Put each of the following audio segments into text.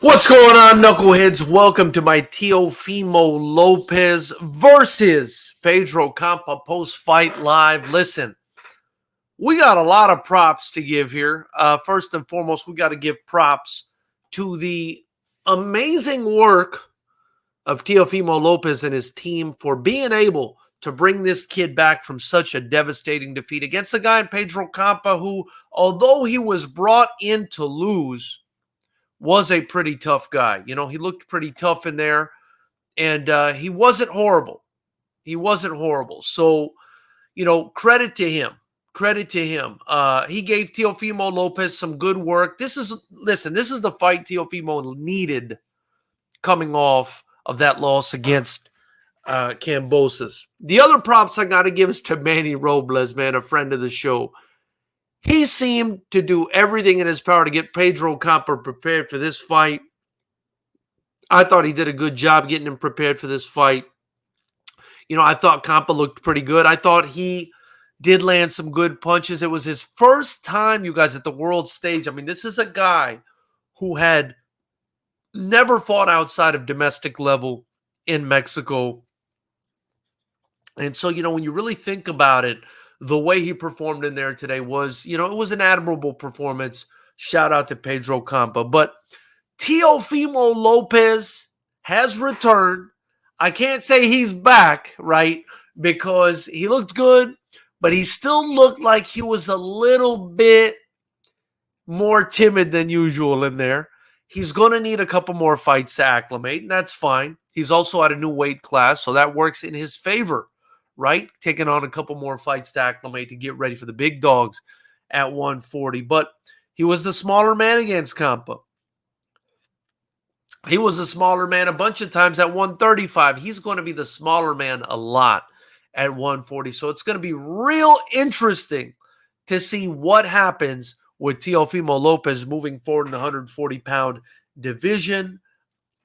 What's going on, knuckleheads? Welcome to my Teofimo Lopez versus Pedro Campa post-fight live. Listen, we got a lot of props to give here. First and foremost, we got to give props to the amazing work of Teofimo Lopez and his team for being able to bring this kid back from such a devastating defeat against a guy in Pedro Campa who, although he was brought in to lose, was a pretty tough guy. You know, he looked pretty tough in there, and he wasn't horrible. He wasn't horrible. So, you know, credit to him. Credit to him. He gave Teofimo Lopez some good work. This is the fight Teofimo needed coming off of that loss against Kambosos. The other props I got to give is to Manny Robles, man, a friend of the show. He seemed to do everything in his power to get Pedro Campa prepared for this fight. I thought he did a good job getting him prepared for this fight. You know, I thought Campa looked pretty good. I thought he did land some good punches. It was his first time, you guys, at the world stage. I mean, this is a guy who had never fought outside of domestic level in Mexico. And so, you know, when you really think about it, the way he performed in there today was, you know, it was an admirable performance. Shout out to Pedro Campa. But Teofimo Lopez has returned. I can't say he's back, right? Because he looked good, but he still looked like he was a little bit more timid than usual in there. He's going to need a couple more fights to acclimate, and that's fine. He's also at a new weight class, so that works in his favor, right? Taking on a couple more fights to acclimate to get ready for the big dogs at 140. But he was the smaller man against Campa. He was a smaller man a bunch of times at 135. He's going to be the smaller man a lot at 140. So it's going to be real interesting to see what happens with Teofimo Lopez moving forward in the 140-pound division.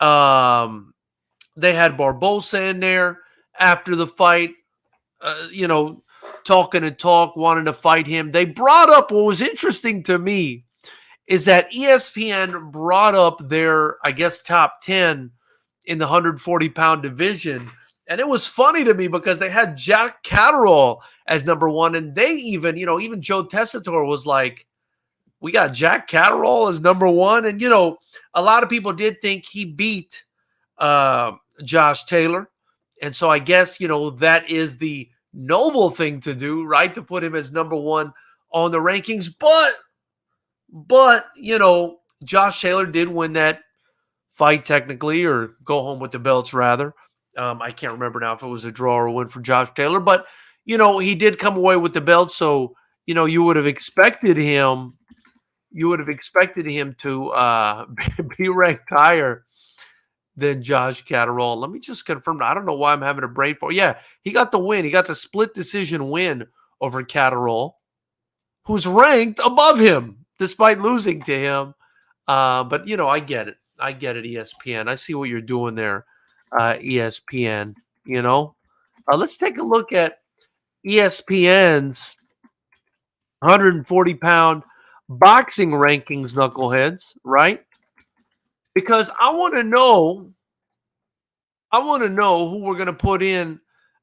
They had Barbosa in there after the fight. You know, talking and wanting to fight him. They brought up, what was interesting to me is that ESPN brought up their, I guess, top 10 in the 140-pound division. And it was funny to me because they had Jack Catterall as number one. And they even, you know, even Joe Tessitore was like, we got Jack Catterall as number one. And, you know, a lot of people did think he beat Josh Taylor. And so I guess, you know, that is the noble thing to do, right? To put him as number one on the rankings. But you know, Josh Taylor did win that fight technically, or go home with the belts rather. I can't remember now if it was a draw or a win for Josh Taylor. But, you know, he did come away with the belt. So, you know, you would have expected him to be ranked higher than Josh Catterall. Let me just confirm. I don't know why I'm having a brain fart. Yeah, he got the win. He got the split decision win over Catterall, who's ranked above him despite losing to him. But, you know, I get it. I get it, ESPN. I see what you're doing there, ESPN. You know, let's take a look at ESPN's 140-pound boxing rankings, knuckleheads, right? Because I want to know who we're going to put in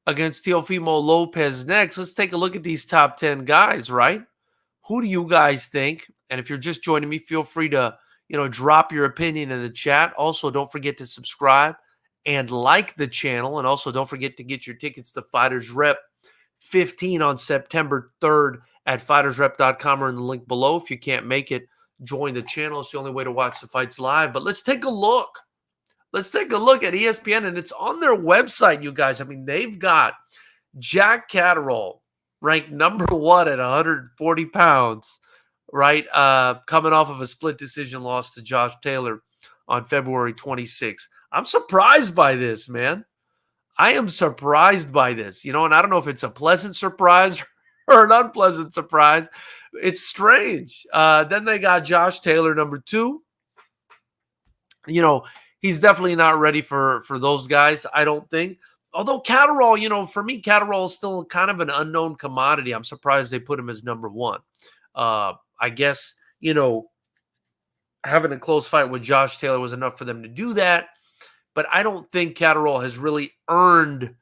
against Teofimo Lopez next. Let's take a look at these top 10 guys, right? Who do you guys think? And if you're just joining me, feel free to, you know, drop your opinion in the chat. Also, don't forget to subscribe and like the channel. And also, don't forget to get your tickets to Fighters Rep 15 on September 3rd at FightersRep.com or in the link below. If you can't make it, join the channel. It's the only way to watch the fights live. But let's take a look. Let's take a look at ESPN, and it's on their website, you guys. I mean, they've got Jack Catterall ranked number one at 140 pounds, right? Coming off of a split decision loss to Josh Taylor on February 26th. I'm surprised by this, man. I am surprised by this, you know, and I don't know if it's a pleasant surprise or an unpleasant surprise. It's strange. Then they got Josh Taylor, number two. You know, he's definitely not ready for those guys, I don't think. Although Catterall, you know, for me, Catterall is still kind of an unknown commodity. I'm surprised they put him as number one. I guess, you know, having a close fight with Josh Taylor was enough for them to do that. But I don't think Catterall has really earned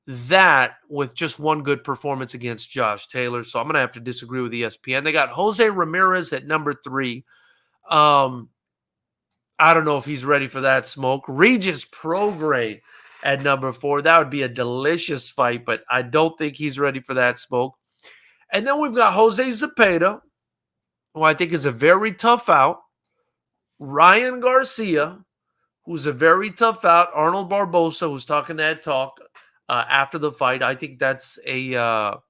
that with just one good performance against Josh Taylor. So I'm going to have to disagree with ESPN. They got Jose Ramirez at number 3. I don't know if he's ready for that smoke. Regis Prograis at number 4. That would be a delicious fight, but I don't think he's ready for that smoke. And then we've got Jose Zepeda, who I think is a very tough out. Ryan Garcia, who's a very tough out. Arnold Barbosa, who's talking that talk after the fight. I think that's a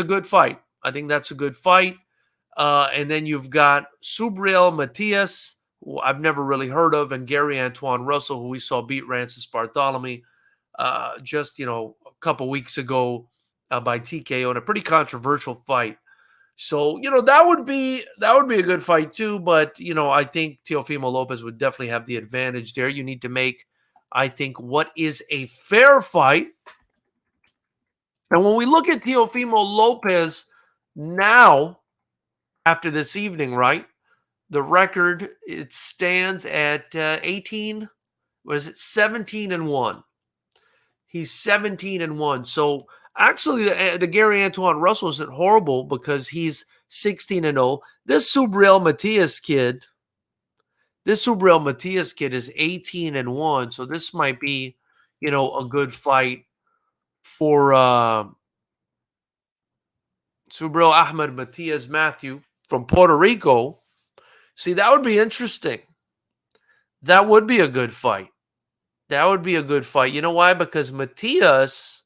good fight. I think that's a good fight. And then you've got Subriel Matias, who I've never really heard of, and Gary Antoine Russell, who we saw beat Rancis Bartholomew just a couple weeks ago by TKO in a pretty controversial fight. So, that would be a good fight too, but I think Teofimo Lopez would definitely have the advantage there. You need to make, I think, what is a fair fight. And when we look at Teofimo Lopez now, after this evening, right? The record, it stands at 17-1. He's 17-1. So actually, the Gary Antoine Russell isn't horrible because he's 16-0. This Subriel Matias kid is 18-1. So this might be, a good fight for Subriel Ahmed Matias Matthew from Puerto Rico. See, that would be interesting. That would be a good fight. You know why? Because Matias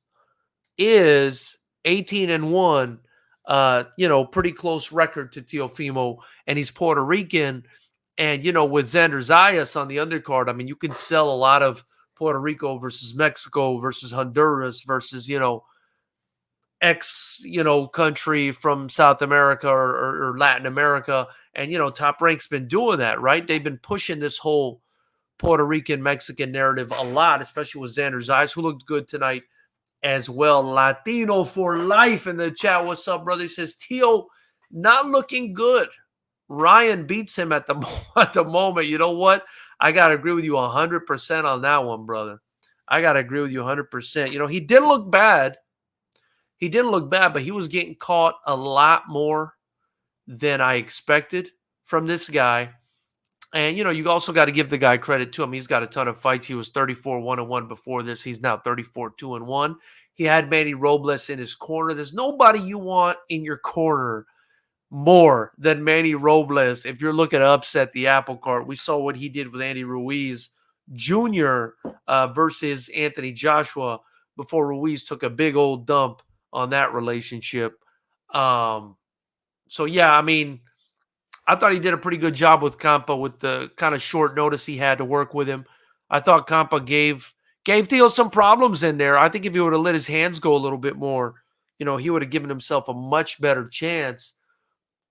is 18-1, pretty close record to Teofimo, and he's Puerto Rican. And, with Xander Zayas on the undercard, I mean, you can sell a lot of Puerto Rico versus Mexico versus Honduras versus, X, country from South America or Latin America. And, Top Rank's been doing that, right? They've been pushing this whole Puerto Rican, Mexican narrative a lot, especially with Xander Zayas, who looked good tonight as well. Latino for life in the chat. What's up, brother? He says, Teo, not looking good. Ryan beats him at the moment. You know what? I got to agree with you 100% on that one, brother. I got to agree with you 100%. He didn't look bad. But he was getting caught a lot more than I expected from this guy. And, you also got to give the guy credit to him. He's got a ton of fights. He was 34-1-1 before this. He's now 34-2-1. He had Manny Robles in his corner. There's nobody you want in your corner more than Manny Robles. If you're looking to upset the apple cart, we saw what he did with Andy Ruiz Jr. Versus Anthony Joshua before Ruiz took a big old dump on that relationship. So, yeah, I mean, I thought he did a pretty good job with Campa with the kind of short notice he had to work with him. I thought Campa gave Teo some problems in there. I think if he would have let his hands go a little bit more, he would have given himself a much better chance.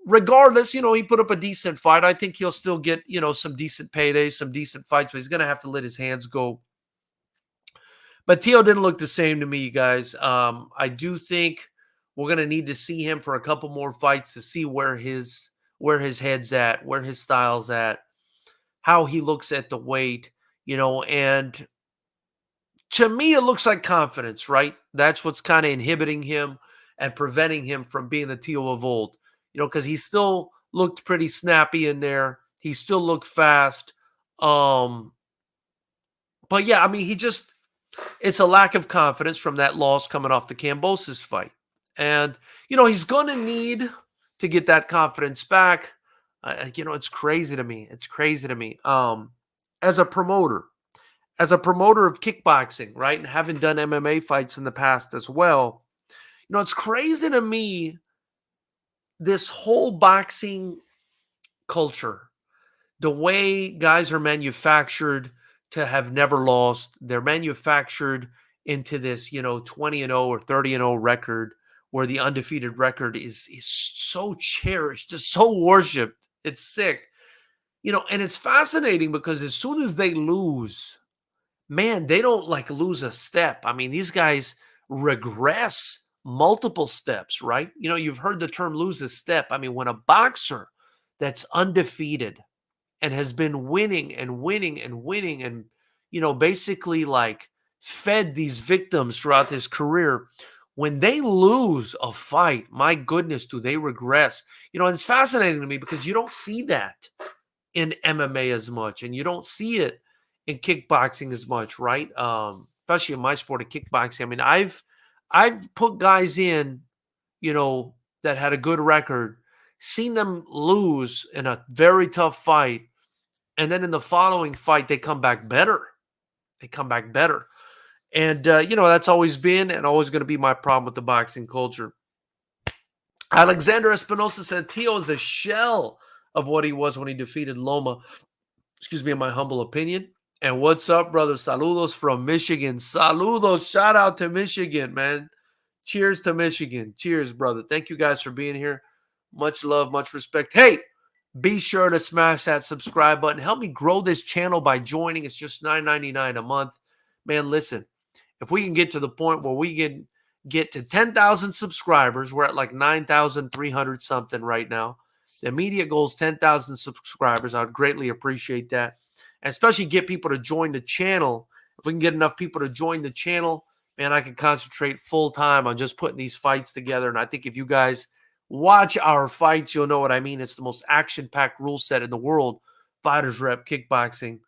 Regardless, he put up a decent fight. I think he'll still get, some decent paydays, some decent fights, but he's going to have to let his hands go. But Teo didn't look the same to me, you guys. I do think we're going to need to see him for a couple more fights to see where his head's at, where his style's at, how he looks at the weight, and to me, it looks like confidence, right? That's what's kind of inhibiting him and preventing him from being the Teo of old, because he still looked pretty snappy in there. He still looked fast. But yeah, I mean, it's a lack of confidence from that loss coming off the Kambosos fight. And, he's going to need to get that confidence back. It's crazy to me. As a promoter of kickboxing, right, and having done MMA fights in the past as well, it's crazy to me, this whole boxing culture, the way guys are manufactured to have never lost. They're manufactured into this, 20-0 or 30-0 record, where the undefeated record is so cherished, is so worshipped. It's sick. And it's fascinating because as soon as they lose, man, they don't lose a step. I mean, these guys regress multiple steps, right? You've heard the term lose a step. I mean, when a boxer that's undefeated and has been winning and winning and winning and, basically like fed these victims throughout his career. When they lose a fight, my goodness, do they regress? And it's fascinating to me because you don't see that in MMA as much, and you don't see it in kickboxing as much, right? Especially in my sport of kickboxing. I mean, I've put guys in, that had a good record, seen them lose in a very tough fight, and then in the following fight, they come back better. They come back better. And, that's always been and always going to be my problem with the boxing culture. Alexander Espinosa said Teo is a shell of what he was when he defeated Loma. Excuse me, in my humble opinion. And what's up, brother? Saludos from Michigan. Saludos. Shout out to Michigan, man. Cheers to Michigan. Cheers, brother. Thank you guys for being here. Much love, much respect. Hey, be sure to smash that subscribe button. Help me grow this channel by joining. It's just $9.99 a month. Man, listen, if we can get to the point where we can get to 10,000 subscribers, we're at like 9,300 something right now. The immediate goal is 10,000 subscribers. I would greatly appreciate that. And especially get people to join the channel. If we can get enough people to join the channel, man, I can concentrate full time on just putting these fights together. And I think if you guys watch our fights, you'll know what I mean. It's the most action-packed rule set in the world, FightersRep Kickboxing.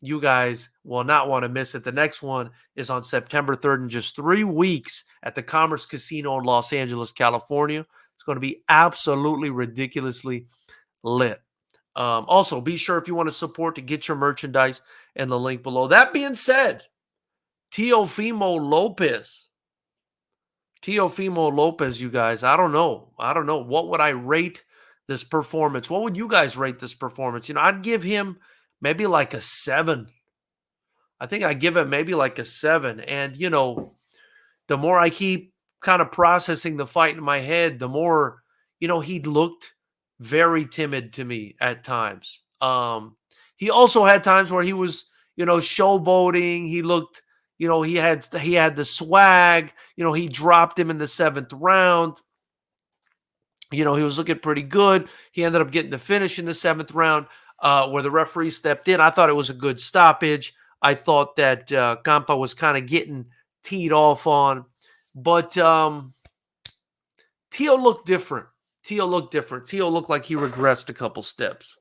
You guys will not want to miss it. The next one is on September 3rd in just 3 weeks at the Commerce Casino in Los Angeles, California. It's going to be absolutely ridiculously lit. Also, be sure if you want to support to get your merchandise in the link below. That being said, Teofimo Lopez. Teofimo Lopez, you guys, I don't know. What would I rate this performance? What would you guys rate this performance? I'd give him maybe like a 7. I think I'd give him maybe like a 7. And, the more I keep kind of processing the fight in my head, the more, he looked very timid to me at times. He also had times where he was, showboating. He looked, he had the swag. He dropped him in the 7th round. He was looking pretty good. He ended up getting the finish in the 7th round where the referee stepped in. I thought it was a good stoppage. I thought that Campa was kind of getting teed off on. But Teo looked different. Teo looked like he regressed a couple steps.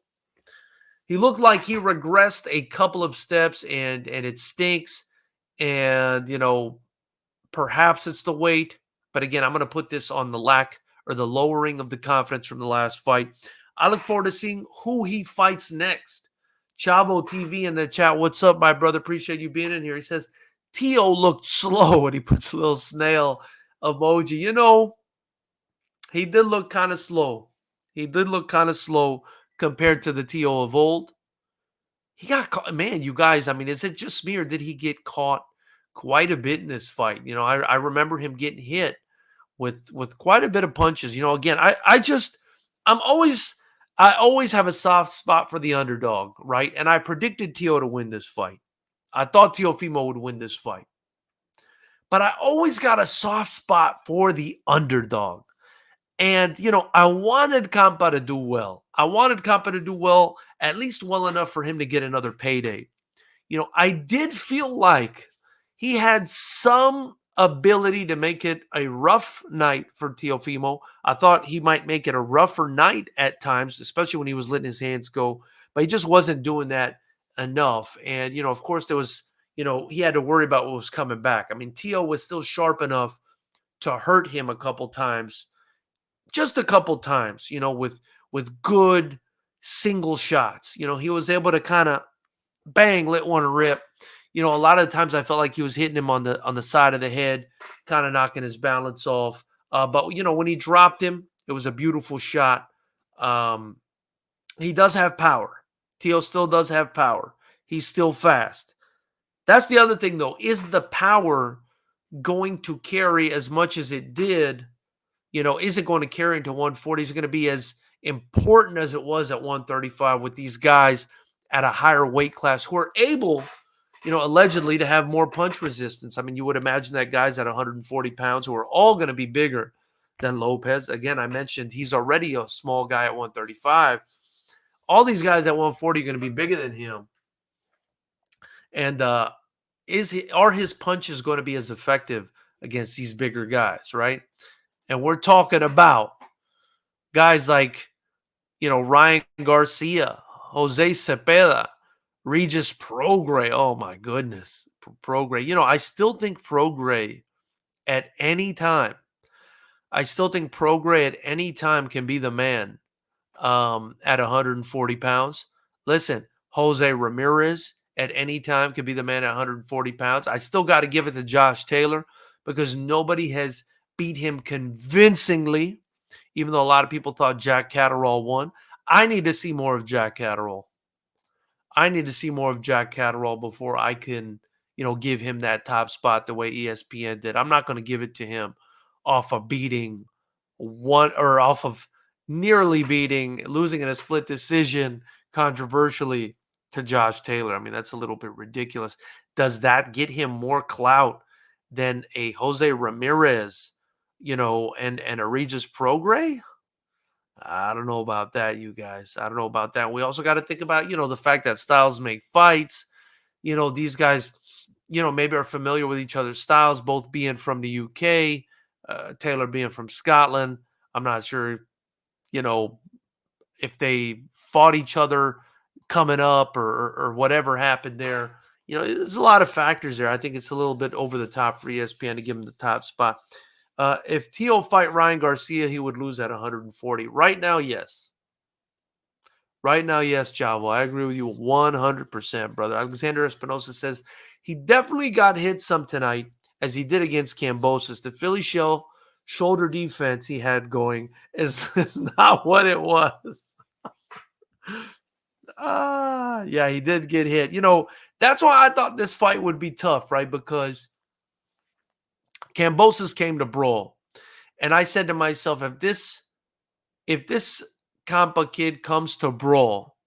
He looked like he regressed a couple of steps, and it stinks. And, perhaps it's the weight. But again, I'm going to put this on the lack or the lowering of the confidence from the last fight. I look forward to seeing who he fights next. Chavo TV in the chat. What's up, my brother? Appreciate you being in here. He says, Teo looked slow, and he puts a little snail emoji. He did look kind of slow. Compared to the Teo of old. He got caught. Man, you guys, I mean, is it just me or did he get caught quite a bit in this fight? I remember him getting hit with quite a bit of punches. Again, I always have a soft spot for the underdog, right? And I predicted Teo to win this fight. I thought Teofimo would win this fight. But I always got a soft spot for the underdog. And, I wanted Campa to do well. At least well enough for him to get another payday. I did feel like he had some ability to make it a rough night for Teofimo. I thought he might make it a rougher night at times, especially when he was letting his hands go. But he just wasn't doing that enough. And, of course, there was, he had to worry about what was coming back. I mean, Teo was still sharp enough to hurt him a couple times. Just a couple times, with good single shots. He was able to kind of bang, let one rip. A lot of the times I felt like he was hitting him on the side of the head, kind of knocking his balance off. But when he dropped him, it was a beautiful shot. He does have power. Teo still does have power. He's still fast. That's the other thing, though. Is the power going to carry as much as it did? Is it going to carry into 140? Is it going to be as important as it was at 135 with these guys at a higher weight class who are able, allegedly to have more punch resistance? I mean, you would imagine that guys at 140 pounds who are all going to be bigger than Lopez. Again, I mentioned he's already a small guy at 135. all these guys at 140 are going to be bigger than him. And are his punches going to be as effective against these bigger guys, right? And we're talking about guys like, Ryan Garcia, Jose Cepeda, Regis Prograis. Oh, my goodness. Prograis. I still think Prograis at any time, can be the man at 140 pounds. Listen, Jose Ramirez at any time could be the man at 140 pounds. I still got to give it to Josh Taylor because nobody has beat him convincingly, even though a lot of people thought Jack Catterall won. I need to see more of Jack Catterall. Before I can, give him that top spot the way ESPN did. I'm not going to give it to him off of losing in a split decision controversially to Josh Taylor. I mean, that's a little bit ridiculous. Does that get him more clout than a Jose Ramirez, and a Regis Prograis? I don't know about that, you guys. I don't know about that. We also got to think about, the fact that styles make fights. These guys, maybe are familiar with each other's styles, both being from the UK, Taylor being from Scotland. I'm not sure, if they fought each other coming up or whatever happened there. There's a lot of factors there. I think it's a little bit over the top for ESPN to give him the top spot. If Teo fight Ryan Garcia, he would lose at 140. Right now, yes. Chavo. I agree with you 100%, brother. Alexander Espinosa says he definitely got hit some tonight, as he did against Kambosos. The Philly shoulder defense he had going is not what it was. Yeah, he did get hit. That's why I thought this fight would be tough, right? Because Kambosos came to brawl. And I said to myself, if this Campa kid comes to brawl,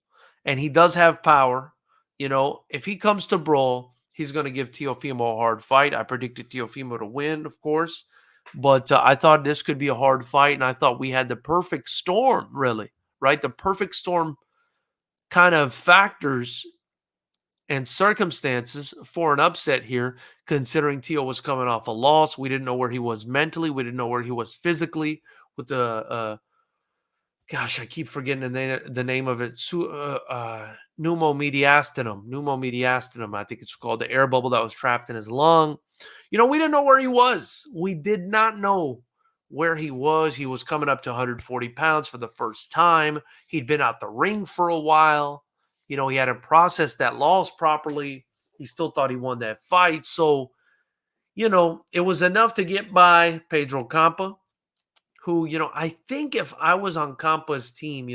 and he does have power, if he comes to brawl, he's going to give Teofimo a hard fight. I predicted Teofimo to win, of course. But I thought this could be a hard fight, and I thought we had the perfect storm, really, right? The perfect storm kind of factors and circumstances for an upset here, considering Teo was coming off a loss. We didn't know where he was mentally. We didn't know where he was physically with the gosh, I keep forgetting the name of it. Pneumomediastinum. I think it's called, the air bubble that was trapped in his lung. We didn't know where he was. We did not know where he was. He was coming up to 140 pounds for the first time. He'd been out the ring for a while. He hadn't processed that loss properly. He still thought he won that fight. So, it was enough to get by Pedro Campa, who, I think if I was on Campa's team,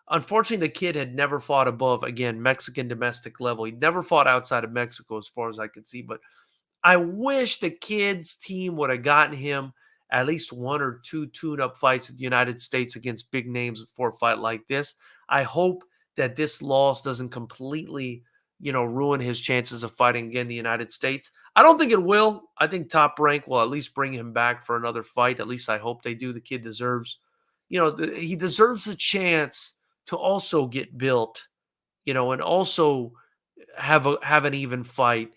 unfortunately the kid had never fought above, again, Mexican domestic level. He'd never fought outside of Mexico as far as I could see. But I wish the kid's team would have gotten him at least one or two tune-up fights in the United States against big names before a fight like this. I hope that this loss doesn't completely, ruin his chances of fighting again in the United States. I don't think it will. I think Top Rank will at least bring him back for another fight. At least I hope they do. The kid deserves, he deserves a chance to also get built, and also have an even fight.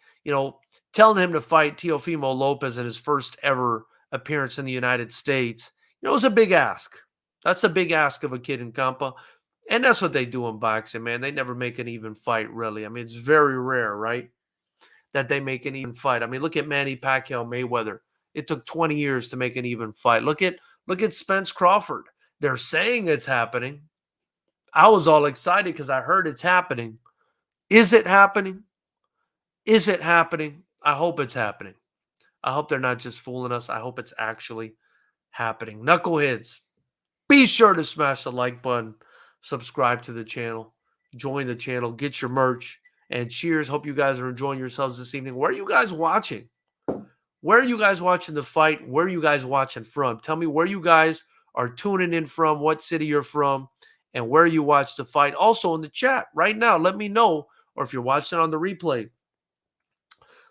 Telling him to fight Teofimo Lopez in his first ever appearance in the United States, it was a big ask. That's a big ask of a kid in Campa. And that's what they do in boxing, man. They never make an even fight, really. I mean, it's very rare, right, that they make an even fight. I mean, look at Manny Pacquiao Mayweather. It took 20 years to make an even fight. Look at Spence Crawford. They're saying it's happening. I was all excited because I heard it's happening. Is it happening? Is it happening? I hope it's happening. I hope they're not just fooling us. I hope it's actually happening. Knuckleheads, be sure to smash the like button. Subscribe to the channel, join the channel, get your merch, and cheers. Hope you guys are enjoying yourselves this evening. Where are you guys watching? Where are you guys watching the fight? Where are you guys watching from? Tell me where you guys are tuning in from, what city you're from, and where you watch the fight. Also in the chat right now, let me know, or if you're watching on the replay,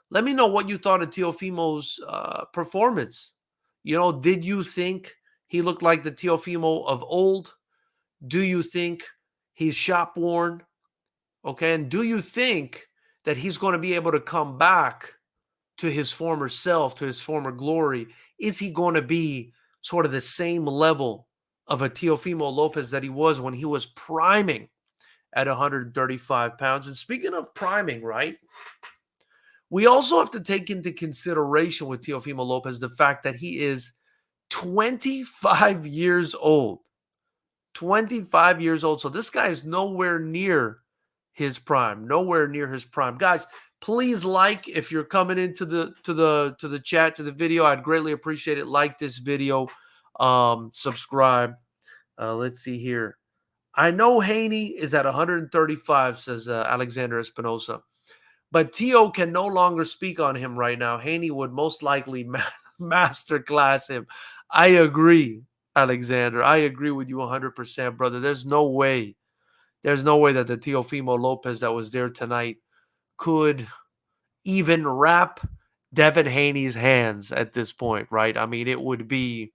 let me know what you thought of Teofimo's performance. Did you think he looked like the Teofimo of old? Do you think He's shop worn. Okay. And do you think that he's going to be able to come back to his former self, to his former glory? Is he going to be sort of the same level of a Teofimo Lopez that he was when he was priming at 135 pounds? And speaking of priming, right, we also have to take into consideration with Teofimo Lopez the fact that he is 25 years old. 25 years old. So this guy is nowhere near his prime. Nowhere near his prime. Guys, please like if you're coming into the chat, to the video. I'd greatly appreciate it. Like this video. Subscribe. Let's see here. I know Haney is at 135, says Alexander Espinosa. But Teo can no longer speak on him right now. Haney would most likely masterclass him. I agree, Alexander. I agree with you 100%, brother. There's no way. There's no way that the Teofimo Lopez that was there tonight could even wrap Devin Haney's hands at this point, right? I mean, it would be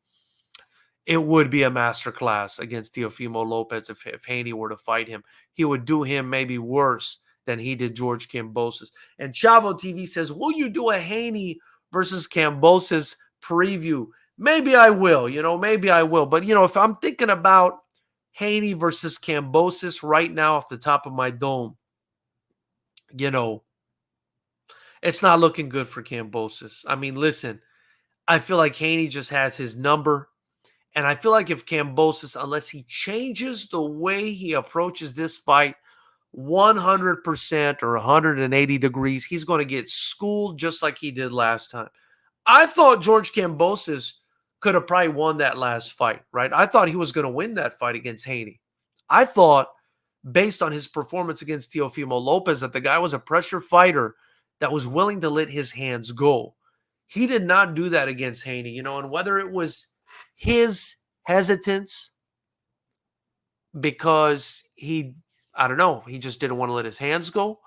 a masterclass against Teofimo Lopez if Haney were to fight him. He would do him maybe worse than he did George Kambosos. And Chavo TV says, will you do a Haney versus Kambosos preview? Maybe I will, maybe I will. But, if I'm thinking about Haney versus Kambosos right now off the top of my dome, it's not looking good for Kambosos. I mean, listen, I feel like Haney just has his number. And I feel like if Kambosos, unless he changes the way he approaches this fight 100% or 180 degrees, he's going to get schooled just like he did last time. I thought George Kambosos could have probably won that last fight, right? I thought he was going to win that fight against Haney. I thought, based on his performance against Teofimo Lopez, that the guy was a pressure fighter that was willing to let his hands go. He did not do that against Haney, and whether it was his hesitance because I don't know, he just didn't want to let his hands go,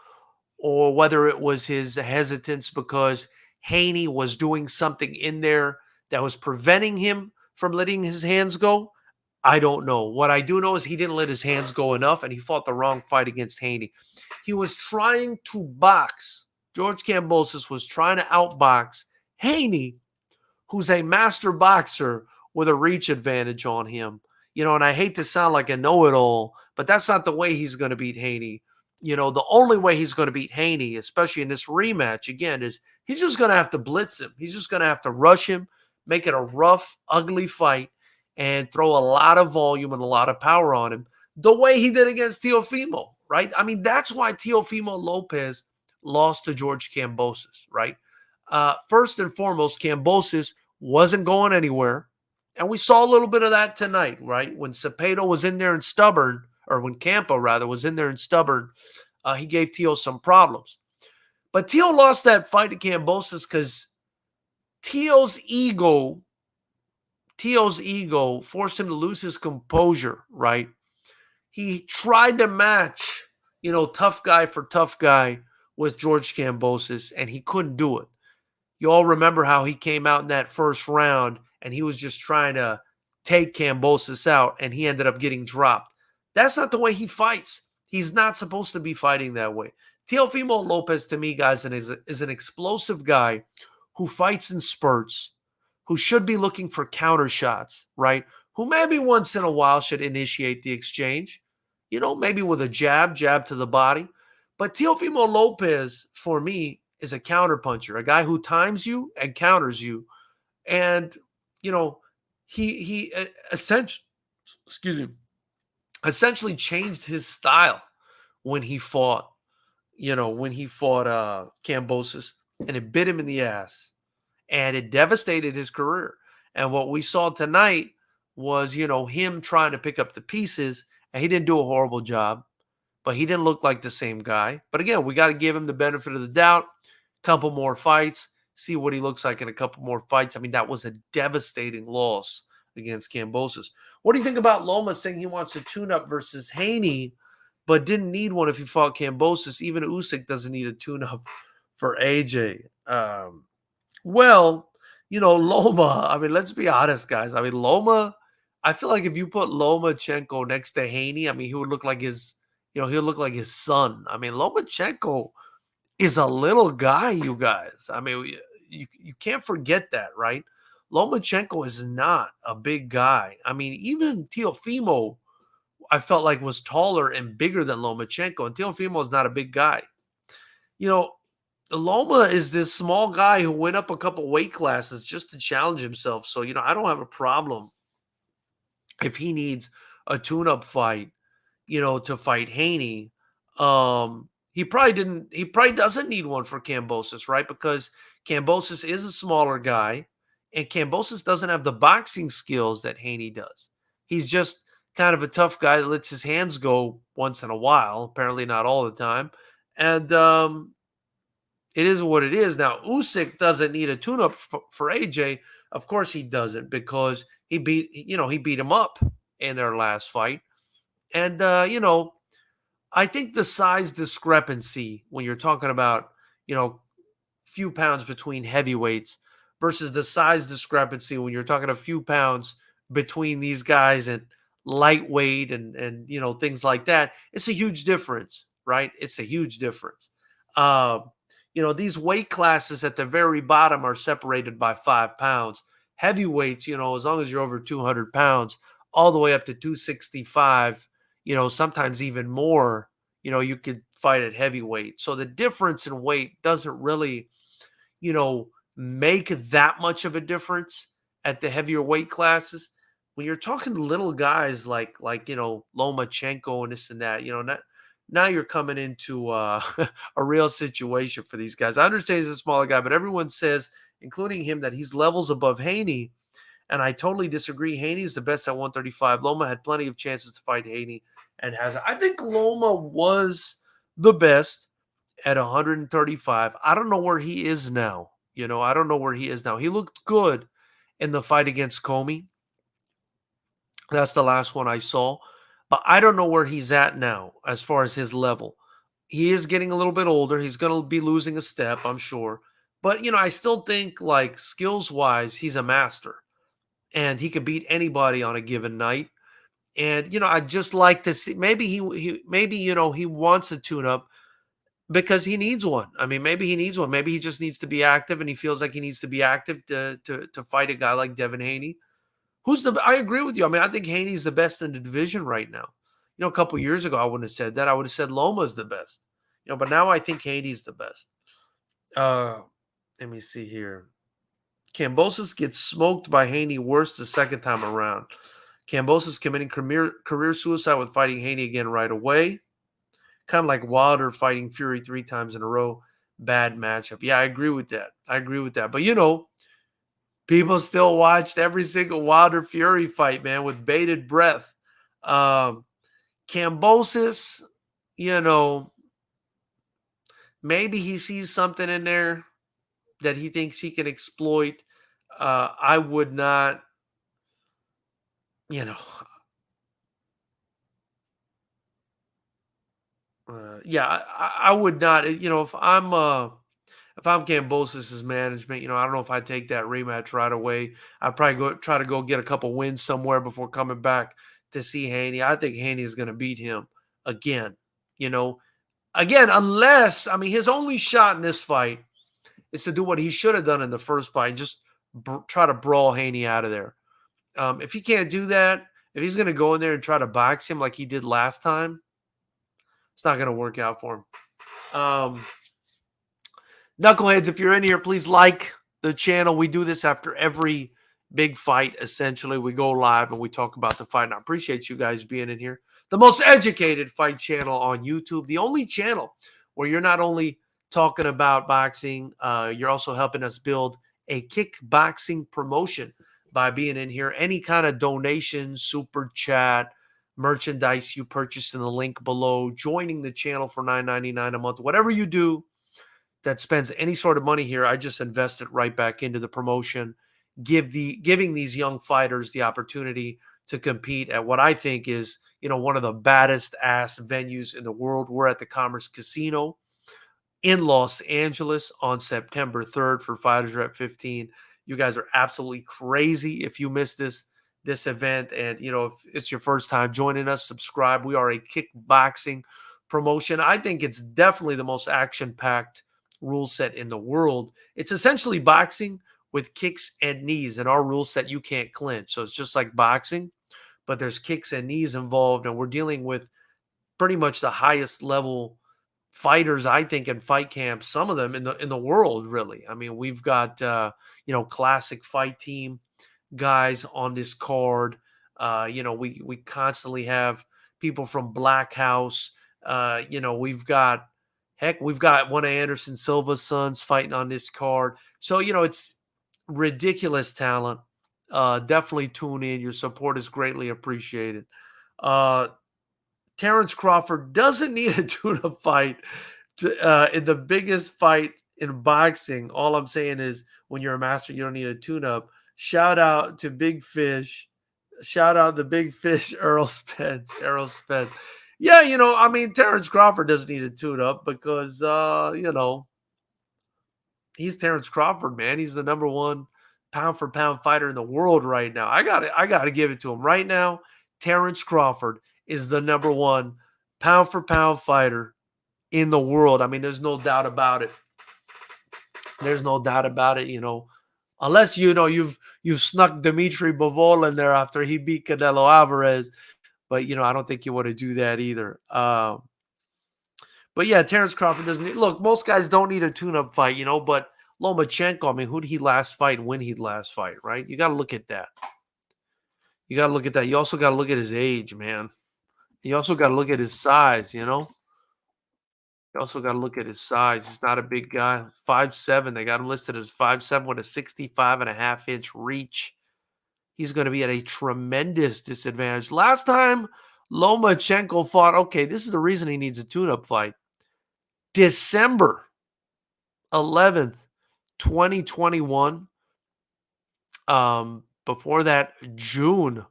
or whether it was his hesitance because Haney was doing something in there that was preventing him from letting his hands go. I don't know. What I do know is he didn't let his hands go enough, and he fought the wrong fight against Haney. He was trying to box. George Kambosos was trying to outbox Haney, who's a master boxer with a reach advantage on him. And I hate to sound like a know-it-all, but that's not the way he's going to beat Haney. The only way he's going to beat Haney, especially in this rematch, again, is he's just going to have to blitz him. He's just going to have to rush him, make it a rough, ugly fight, and throw a lot of volume and a lot of power on him, the way he did against Teofimo, right? I mean, that's why Teofimo Lopez lost to George Kambosos, right? First and foremost, Kambosos wasn't going anywhere. And we saw a little bit of that tonight, right? When Cepeda was in there and stubborn, or when Campa, rather, was in there and stubborn, he gave Teo some problems. But Teo lost that fight to Kambosos because Teo's ego forced him to lose his composure, right? He tried to match, tough guy for tough guy with George Kambosos, and he couldn't do it. You all remember how he came out in that first round and he was just trying to take Kambosos out, and he ended up getting dropped. That's not the way he fights. He's not supposed to be fighting that way. Teofimo Lopez, to me, guys, is an explosive guy who fights in spurts, who should be looking for counter shots, right? Who maybe once in a while should initiate the exchange, maybe with a jab to the body. But Teofimo Lopez, for me, is a counterpuncher, a guy who times you and counters you. And, he essentially changed his style when he fought Kambosos, and it bit him in the ass, and it devastated his career. And what we saw tonight was, him trying to pick up the pieces, and he didn't do a horrible job, but he didn't look like the same guy. But again, we got to give him the benefit of the doubt. Couple more fights, see what he looks like in a couple more fights. I mean, that was a devastating loss against Kambosos. What do you think about Loma saying he wants a tune-up versus Haney, but didn't need one if he fought Kambosos? Even Usyk doesn't need a tune-up for AJ. Loma, I mean, let's be honest, guys. I mean, Loma, I feel like if you put Lomachenko next to Haney, I mean, he would look like he'll look like his son. I mean, Lomachenko is a little guy, you guys. I mean, you can't forget that, right? Lomachenko is not a big guy. I mean, even Teofimo, I felt like was taller and bigger than Lomachenko, and Teofimo is not a big guy. You know, Loma is this small guy who went up a couple weight classes just to challenge himself. So, I don't have a problem if he needs a tune-up fight, to fight Haney. He probably doesn't need one for Kambosos, right? Because Kambosos is a smaller guy, and Kambosos doesn't have the boxing skills that Haney does. He's just kind of a tough guy that lets his hands go once in a while, apparently not all the time. And it is what it is. Now, Usyk doesn't need a tune-up for AJ. Of course he doesn't, because he beat him up in their last fight. And I think the size discrepancy when you're talking about, few pounds between heavyweights versus the size discrepancy when you're talking a few pounds between these guys and lightweight and things like that, it's a huge difference, right? It's a huge difference. These weight classes at the very bottom are separated by 5 pounds. Heavyweights, as long as you're over 200 pounds, all the way up to 265, sometimes even more, you could fight at heavyweight. So the difference in weight doesn't really, make that much of a difference at the heavier weight classes. When you're talking little guys like Lomachenko and this and that, now you're coming into a real situation for these guys. I understand he's a smaller guy, but everyone says, including him, that he's levels above Haney. And I totally disagree. Haney is the best at 135. Loma had plenty of chances to fight Haney and has. I think Loma was the best at 135. I don't know where he is now. I don't know where he is now. He looked good in the fight against Comey. That's the last one I saw. But I don't know where he's at now as far as his level. He is getting a little bit older. He's going to be losing a step, I'm sure. But, I still think, like, skills-wise, he's a master. And he could beat anybody on a given night. And, I'd just like to see, maybe he wants a tune-up because he needs one. I mean, maybe he needs one. Maybe he just needs to be active, and he feels like he needs to be active to fight a guy like Devin Haney. I agree with you. I mean, I think Haney's the best in the division right now. A couple years ago, I wouldn't have said that. I would have said Loma's the best. But now I think Haney's the best. Let me see here. Kambosos gets smoked by Haney worse the second time around. Kambosos committing career suicide with fighting Haney again right away. Kind of like Wilder fighting Fury 3 times in a row. Bad matchup. Yeah, I agree with that. But, people still watched every single Wilder Fury fight, man, with bated breath. Kambosos, maybe he sees something in there that he thinks he can exploit. I would not, I would not, if I'm Kambosos' management, I don't know if I'd take that rematch right away. I'd probably try to go get a couple wins somewhere before coming back to see Haney. I think Haney is going to beat him again, unless, his only shot in this fight is to do what he should have done in the first fight, just try to brawl Haney out of there. If he can't do that, if he's going to go in there and try to box him like he did last time, it's not going to work out for him. Knuckleheads, if you're in here, please like the channel. We do this after every big fight, essentially. We go live and we talk about the fight. And I appreciate you guys being in here. The most educated fight channel on YouTube. The only channel where you're not only talking about boxing, you're also helping us build a kickboxing promotion by being in here. Any kind of donation, super chat, merchandise you purchase in the link below, joining the channel for $9.99 a month, whatever you do that spends any sort of money here, I just invest it right back into the promotion, giving these young fighters the opportunity to compete at what I think is, one of the baddest ass venues in the world. We're at the Commerce Casino in Los Angeles on September 3rd for FightersRep 15. You guys are absolutely crazy if you missed this this event. And, if it's your first time joining us, subscribe. We are a kickboxing promotion. I think it's definitely the most action-packed rule set in the world. It's essentially boxing with kicks and knees. In our rule set, you can't clinch. So it's just like boxing, but there's kicks and knees involved. And we're dealing with pretty much the highest level fighters, I think, in fight camps, some of them in the world, really. I mean, we've got classic fight team guys on this card. We constantly have people from Black House. We've got one of Anderson Silva's sons fighting on this card. So, it's ridiculous talent. Definitely tune in. Your support is greatly appreciated. Terrence Crawford doesn't need a tune-up fight in the biggest fight in boxing. All I'm saying is, when you're a master, you don't need a tune-up. Shout out to Big Fish. Shout out the Big Fish, Errol Spence. Yeah, Terrence Crawford doesn't need a tune-up because, he's Terrence Crawford, man. He's the number one pound-for-pound fighter in the world right now. I got to give it to him right now. Terrence Crawford is the number one pound-for-pound fighter in the world. I mean, there's no doubt about it. There's no doubt about it, unless, you've snuck Dimitri Bivol in there after he beat Canelo Alvarez. But, I don't think you want to do that either. But, yeah, Terrence Crawford doesn't need – look, most guys don't need a tune-up fight, but Lomachenko, I mean, who did he last fight and when he'd last fight, right? You got to look at that. You also got to look at his age, man. You also got to look at his size, You also got to look at his size. He's not a big guy. 5'7". They got him listed as 5'7" with a 65.5-inch reach. He's going to be at a tremendous disadvantage. Last time Lomachenko fought, okay, this is the reason he needs a tune-up fight. December 11th, 2021. Before that, June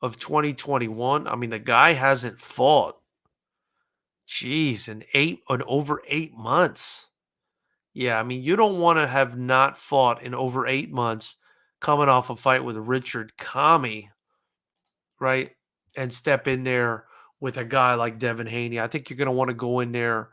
of 2021. I mean, the guy hasn't fought. Jeez, in over 8 months. Yeah, I mean, you don't want to have not fought in over 8 months coming off a fight with Richard Kami, right? And step in there with a guy like Devin Haney. I think you're going to want to go in there,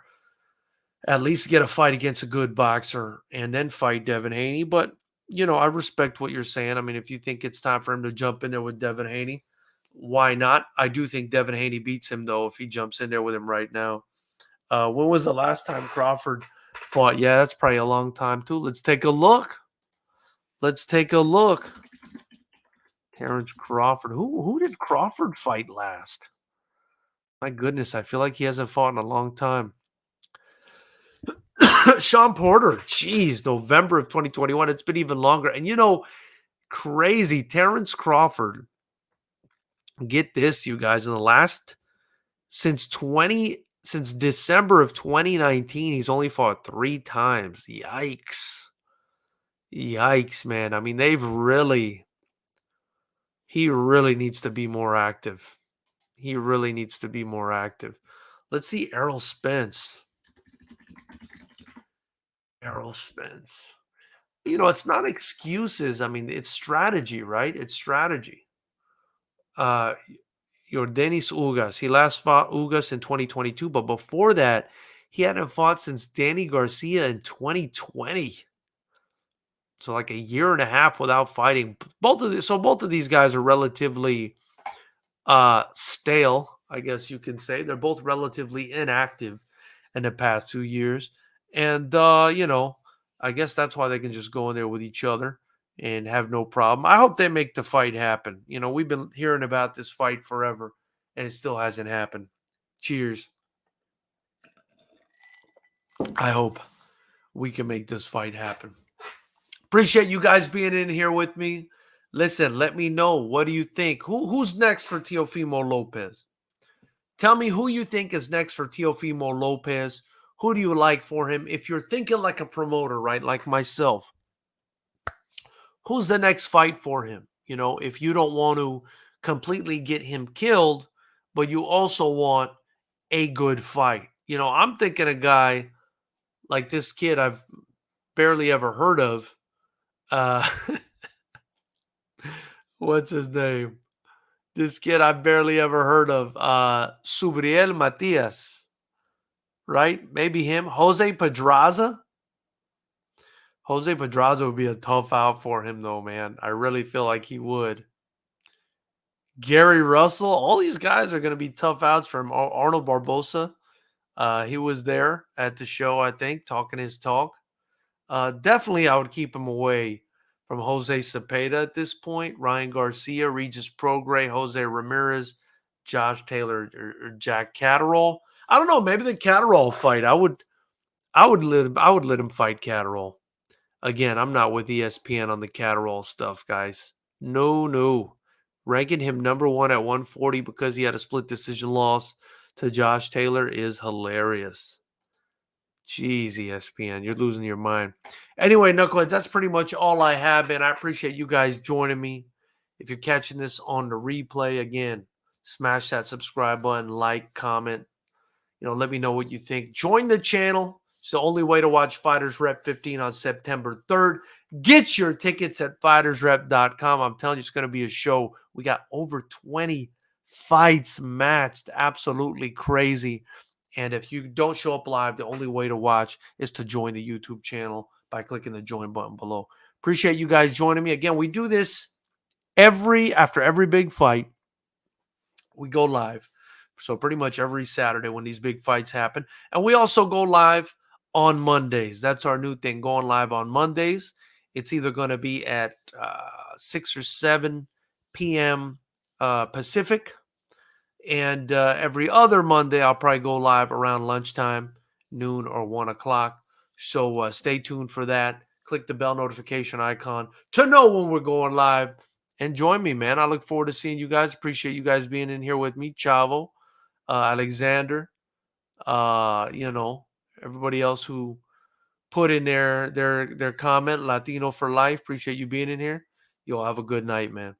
at least get a fight against a good boxer and then fight Devin Haney. But, I respect what you're saying. I mean, if you think it's time for him to jump in there with Devin Haney, why not? I do think Devin Haney beats him, though, if he jumps in there with him right now. When was the last time Crawford fought? Yeah, that's probably a long time, too. Let's take a look. Terrence Crawford. Who did Crawford fight last? My goodness, I feel like he hasn't fought in a long time. Sean Porter. Jeez, November of 2021. It's been even longer. And, crazy. Terrence Crawford. Get this, you guys. Since December of 2019, he's only fought 3 times. Yikes, man. I mean, he really needs to be more active. Let's see Errol Spence. It's not excuses. I mean, it's strategy, right? It's strategy. Denis Ugas. He last fought Ugas in 2022, but before that, he hadn't fought since Danny Garcia in 2020. So like a year and a half without fighting. Both of these guys are relatively stale, I guess you can say. They're both relatively inactive in the past 2 years. And I guess that's why they can just go in there with each other and have no problem. I hope they make the fight happen. We've been hearing about this fight forever, and it still hasn't happened. Cheers. I hope we can make this fight happen. Appreciate you guys being in here with me. Listen, let me know. What do you think? Who's next for Teofimo Lopez? Tell me who you think is next for Teofimo Lopez. Who do you like for him? If you're thinking like a promoter, right, like myself, who's the next fight for him? If you don't want to completely get him killed, but you also want a good fight. I'm thinking a guy like this kid I've barely ever heard of. What's his name? This kid I barely ever heard of. Subriel Matias, right? Maybe him. Jose Pedraza. Jose Pedraza would be a tough out for him, though, man. I really feel like he would. Gary Russell. All these guys are going to be tough outs for him. Arnold Barbosa. He was there at the show, I think, talking his talk. Definitely, I would keep him away from Jose Cepeda at this point. Ryan Garcia, Regis Prograis, Jose Ramirez, Josh Taylor, or Jack Catterall. I don't know. Maybe the Catterall fight. I would let him fight Catterall. Again, I'm not with ESPN on the Catterall stuff, guys. No, no. Ranking him number one at 140 because he had a split decision loss to Josh Taylor is hilarious. Jeez, ESPN, you're losing your mind. Anyway, Knuckleheads, that's pretty much all I have, and I appreciate you guys joining me. If you're catching this on the replay, again, smash that subscribe button, like, comment. Let me know what you think. Join the channel. It's the only way to watch Fighters Rep 15 on September 3rd. Get your tickets at FightersRep.com. I'm telling you, it's going to be a show. We got over 20 fights matched. Absolutely crazy. And if you don't show up live, the only way to watch is to join the YouTube channel by clicking the join button below. Appreciate you guys joining me. Again, we do this after every big fight. We go live. So pretty much every Saturday when these big fights happen. And we also go live on Mondays. That's our new thing, going live on Mondays. It's either going to be at 6 or 7 p.m. Pacific. And every other Monday, I'll probably go live around lunchtime, noon, or 1 o'clock. So stay tuned for that. Click the bell notification icon to know when we're going live. And join me, man. I look forward to seeing you guys. Appreciate you guys being in here with me. Chavo, Alexander, everybody else who put in their comment, Latino for life. Appreciate you being in here. You'll have a good night, man.